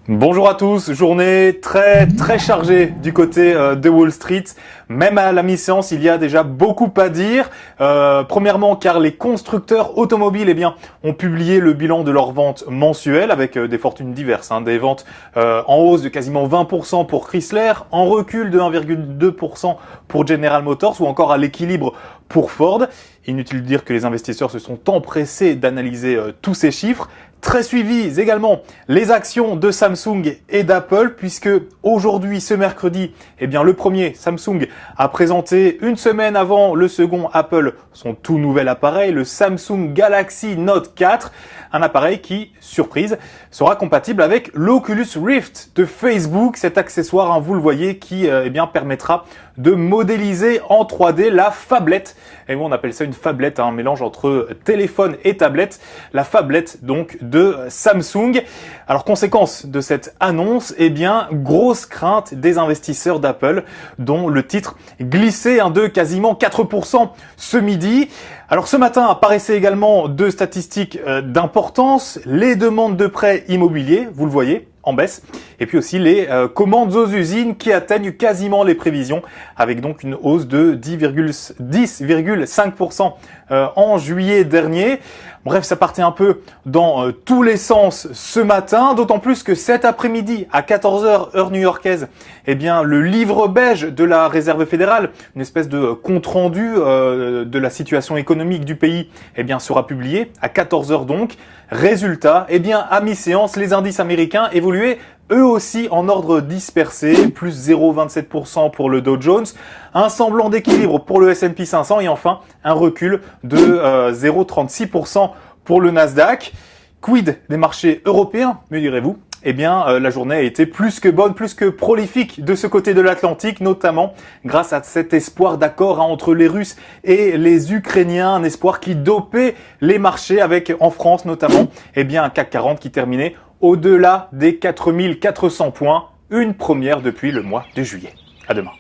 Bonjour à tous, journée très chargée du côté de Wall Street. Même à la mi-séance, il y a déjà beaucoup à dire. Premièrement, car les constructeurs automobiles ont publié le bilan de leurs ventes mensuelles avec des fortunes diverses. Des ventes en hausse de quasiment 20% pour Chrysler, en recul de 1,2% pour General Motors ou encore à l'équilibre pour Ford. Inutile de dire que les investisseurs se sont empressés d'analyser tous ces chiffres. Très suivis également les actions de Samsung et d'Apple puisque aujourd'hui, ce mercredi, le premier Samsung a présenté une semaine avant le second Apple son tout nouvel appareil, le Samsung Galaxy Note 4, un appareil qui, surprise, sera compatible avec l'Oculus Rift de Facebook, cet accessoire, vous le voyez, qui permettra de modéliser en 3D la phablette. Et on appelle ça une phablette, un mélange entre téléphone et tablette, la phablette donc de Samsung. Alors conséquence de cette annonce, grosse crainte des investisseurs d'Apple dont le titre glissait de quasiment 4% ce midi. Alors ce matin apparaissaient également deux statistiques d'importance, les demandes de prêts immobiliers, vous le voyez, en baisse, et puis aussi les commandes aux usines qui atteignent quasiment les prévisions, avec donc une hausse de 10,5% en juillet dernier. Bref, ça partait un peu dans tous les sens ce matin, d'autant plus que cet après-midi, à 14h, heure new-yorkaise, le livre beige de la Réserve fédérale, une espèce de compte-rendu de la situation économique du pays, sera publié à 14h donc. Résultat, à mi-séance, les indices américains évoluaient eux aussi en ordre dispersé, plus 0,27% pour le Dow Jones, un semblant d'équilibre pour le S&P 500 et enfin un recul de 0,36% pour le Nasdaq. Quid des marchés européens, me direz-vous ? La journée a été plus que bonne, plus que prolifique de ce côté de l'Atlantique, notamment grâce à cet espoir d'accord entre les Russes et les Ukrainiens, un espoir qui dopait les marchés avec, en France notamment, un CAC 40 qui terminait au-delà des 4400 points, une première depuis le mois de juillet. À demain.